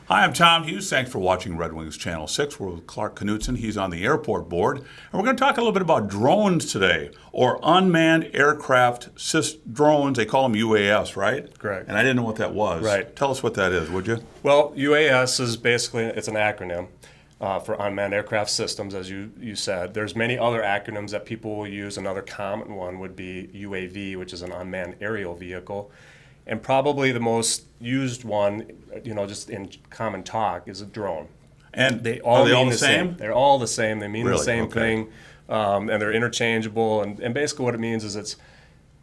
Hi, I'm Tom Hughes. Thanks for watching Red Wings Channel 6. We're with Clark Knudson. He's on the airport board. And we're going to talk a little bit about drones today, or unmanned aircraft drones. They call them UAS, right? Correct. And I didn't know what that was. Right. Tell us what that is, would you? Well, UAS is basically, it's an acronym for unmanned aircraft systems, as you said. There's many other acronyms that people will use. Another common one would be UAV, which is an unmanned aerial vehicle. And probably the most used one, just in common talk, is a drone. And they all are they all mean the same? They're all the same. They mean Really? the same Okay. thing, and they're interchangeable. And basically what it means is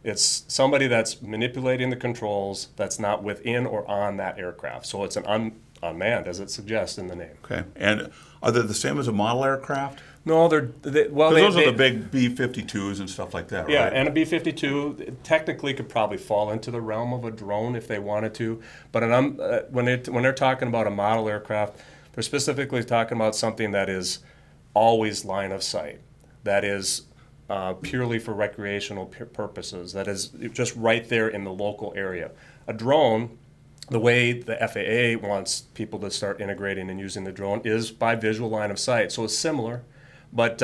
it's somebody that's manipulating the controls that's not within or on that aircraft. So it's an unmanned, as it suggests in the name. Okay. And are they the same as a model aircraft? No, those are the big B-52s and stuff like that, right? Yeah, and a B-52 technically could probably fall into the realm of a drone if they wanted to. But when they're talking about a model aircraft, they're specifically talking about something that is always line of sight, that is purely for recreational purposes, that is just right there in the local area. A drone, the way the FAA wants people to start integrating and using the drone is by visual line of sight. So it's similar. But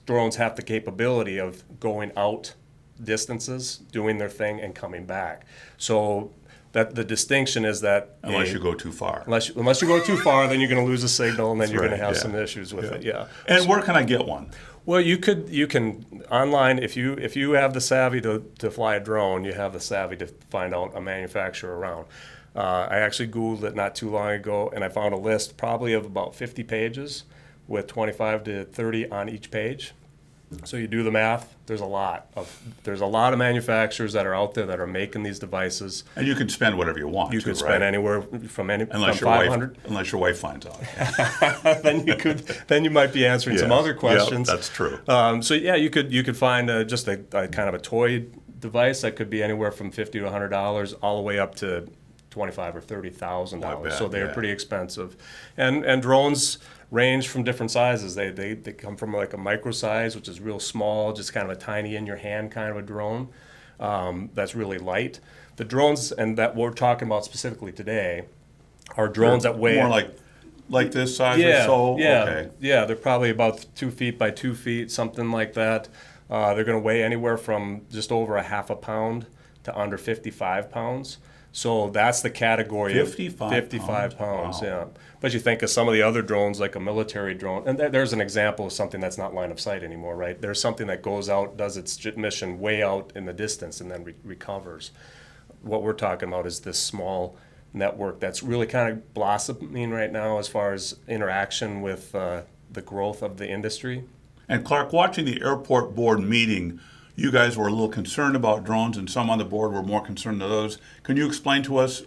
drones have the capability of going out distances, doing their thing, and coming back. So that the distinction is that Unless you go too far. Unless you go too far, then you're going to lose a signal, and then you're going to have yeah. some issues with it. Yeah. And where can I get one? Well, you can online if you have the savvy to fly a drone, you have the savvy to find out a manufacturer around. I actually Googled it not too long ago, and I found a list probably of about 50 pages with 25 to 30 on each page. So you do the math. There's a lot of manufacturers that are out there that are making these devices. And you can spend whatever you want. You could spend anywhere from unless from your 500. Unless your wife finds out. Then you might be answering some other questions. Yeah, that's true. So yeah, you could find just a kind of a toy device that could be anywhere from $50 to $100, all the way up to $25,000 or $30,000. So they're pretty expensive, and drones range from different sizes. They come from like a micro size, which is real small, just kind of a tiny in your hand kind of a drone. That's really light. The drones and that we're talking about specifically today are drones that weigh more like this size or so. Yeah, okay. Yeah. They're probably about 2 feet by 2 feet, something like that. They're going to weigh anywhere from just over a half a pound to under 55 pounds. So that's the category 55 pounds, wow. Yeah. But you think of some of the other drones, like a military drone, and there's an example of something that's not line of sight anymore, right? There's something that goes out, does its mission way out in the distance, and then recovers. What we're talking about is this small network that's really kind of blossoming right now as far as interaction with the growth of the industry. And Clark, watching the airport board meeting, you guys were a little concerned about drones, and some on the board were more concerned than others. Can you explain to us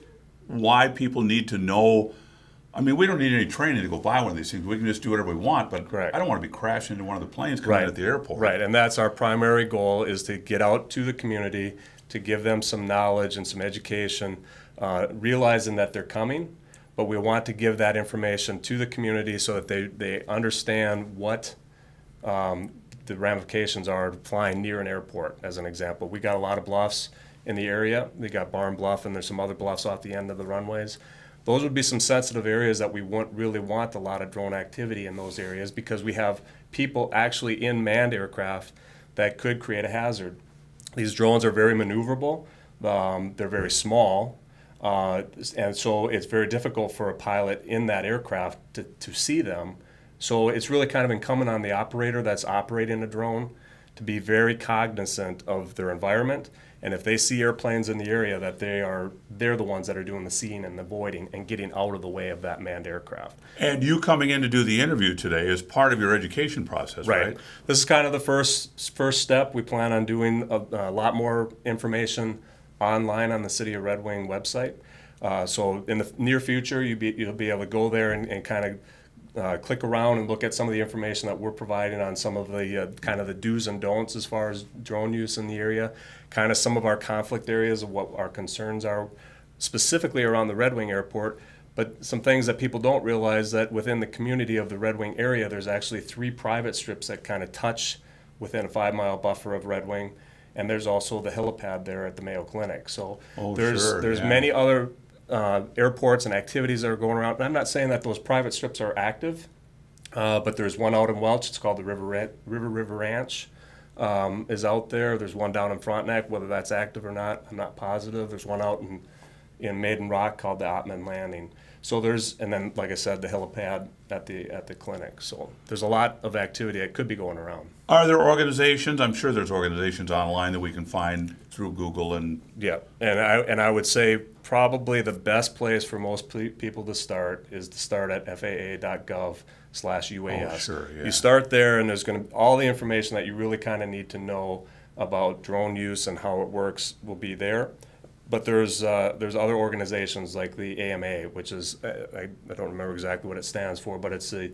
why people need to know? I mean, we don't need any training to go buy one of these things. We can just do whatever we want, but Correct. I don't want to be crashing into one of the planes coming in at the airport. Right, and that's our primary goal, is to get out to the community, to give them some knowledge and some education, realizing that they're coming, but we want to give that information to the community so that they understand what the ramifications are of flying near an airport, as an example. We got a lot of bluffs in the area. We got Barn Bluff, and there's some other bluffs off the end of the runways. Those would be some sensitive areas that we wouldn't really want a lot of drone activity in those areas, because we have people actually in manned aircraft that could create a hazard. These drones are very maneuverable. They're very small, and so it's very difficult for a pilot in that aircraft to see them. So it's really kind of incumbent on the operator that's operating a drone to be very cognizant of their environment, and if they see airplanes in the area, that they're the ones that are doing the seeing and avoiding and getting out of the way of that manned aircraft. And you coming in to do the interview today is part of your education process, right? This is kind of the first step. We plan on doing a lot more information online on the City of Red Wing website. So in the near future, you'll be able to go there and kind of click around and look at some of the information that we're providing on some of the kind of the do's and don'ts as far as drone use in the area, kind of some of our conflict areas of what our concerns are specifically around the Red Wing Airport, but some things that people don't realize, that within the community of the Red Wing area, there's actually 3 private strips that kind of touch within a 5-mile buffer of Red Wing, and there's also the helipad there at the Mayo Clinic. So there's many other airports and activities that are going around. And I'm not saying that those private strips are active, but there's one out in Welch. It's called the River Ranch. Is out there. There's one down in Frontenac. Whether that's active or not, I'm not positive. There's one out in Maiden Rock called the Ottman Landing. So and then, like I said, the helipad at the clinic. So there's a lot of activity that could be going around. Are there organizations? I'm sure there's organizations online that we can find through Google and. Yeah, and I would say probably the best place for most people to start is to start at ffa.gov/UAS. Oh, sure, yeah. You start there, and there's going to all the information that you really kind of need to know about drone use and how it works will be there. But there's other organizations like the AMA, which is I don't remember exactly what it stands for, but it's the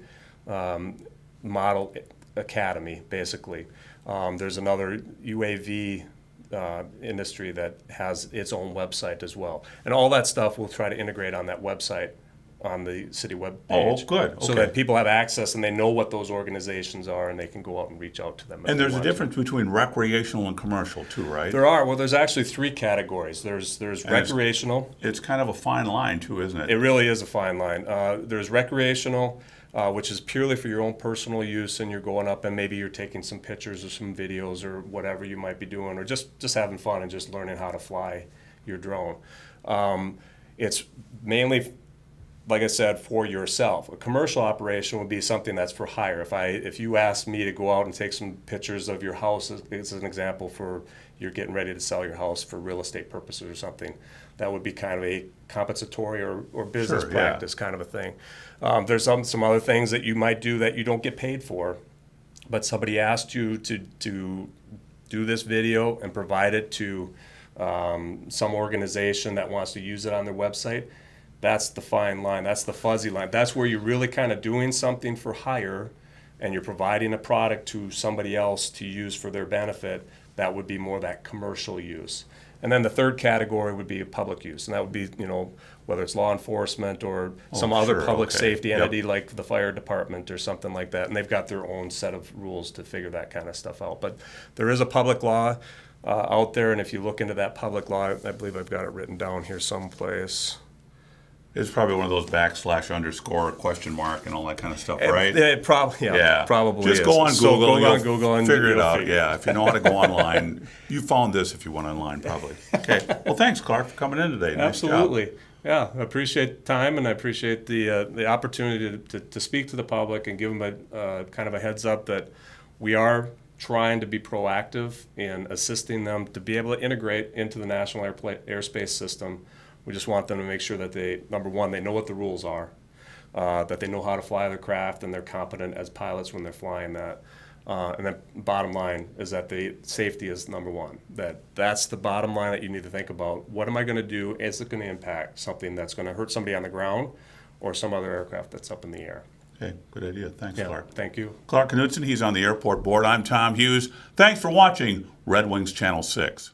Model Academy basically. There's another UAV industry that has its own website as well, and all that stuff we'll try to integrate on that website on the city web page. Oh, good. So Okay. that people have access and they know what those organizations are and they can go out and reach out to them. And there's a difference between recreational and commercial too, right? There's actually three categories. There's recreational. It's kind of a fine line too, isn't it? It really is a fine line. There's recreational, which is purely for your own personal use, and you're going up and maybe you're taking some pictures or some videos or whatever you might be doing, or just having fun and just learning how to fly your drone. It's mainly, like I said, for yourself. A commercial operation would be something that's for hire. If you asked me to go out and take some pictures of your house, as an example, for you're getting ready to sell your house for real estate purposes or something, that would be kind of a compensatory or business Sure, practice kind of a thing. There's some other things that you might do that you don't get paid for, but somebody asked you to do this video and provide it to some organization that wants to use it on their website. That's the fine line. That's the fuzzy line. That's where you're really kind of doing something for hire and you're providing a product to somebody else to use for their benefit. That would be more that commercial use. And then the third category would be public use. And that would be, whether it's law enforcement or some other sure, public okay. safety entity Yep. like the fire department or something like that. And they've got their own set of rules to figure that kind of stuff out. But there is a public law out there. And if you look into that public law, I believe I've got it written down here someplace. It's probably one of those / question mark and all that kind of stuff, right? It probably Just is. go on So Google. go on Google and figure it you'll out. figure Yeah, if you know how to go online, you found this if you went online, probably. Okay. Well, thanks, Clark, for coming in today. Nice job. Absolutely. Yeah, I appreciate the time and I appreciate the opportunity to speak to the public and give them a kind of a heads up that we are trying to be proactive in assisting them to be able to integrate into the national airspace system. We just want them to make sure that number one, they know what the rules are, that they know how to fly their craft and they're competent as pilots when they're flying that. And then bottom line is that the safety is number one. That's the bottom line that you need to think about. What am I going to do? Is it going to impact something that's going to hurt somebody on the ground or some other aircraft that's up in the air? Okay, good idea. Thanks, Yeah, Clark. thank you. Clark Knudson, he's on the airport board. I'm Tom Hughes. Thanks for watching Red Wings Channel 6.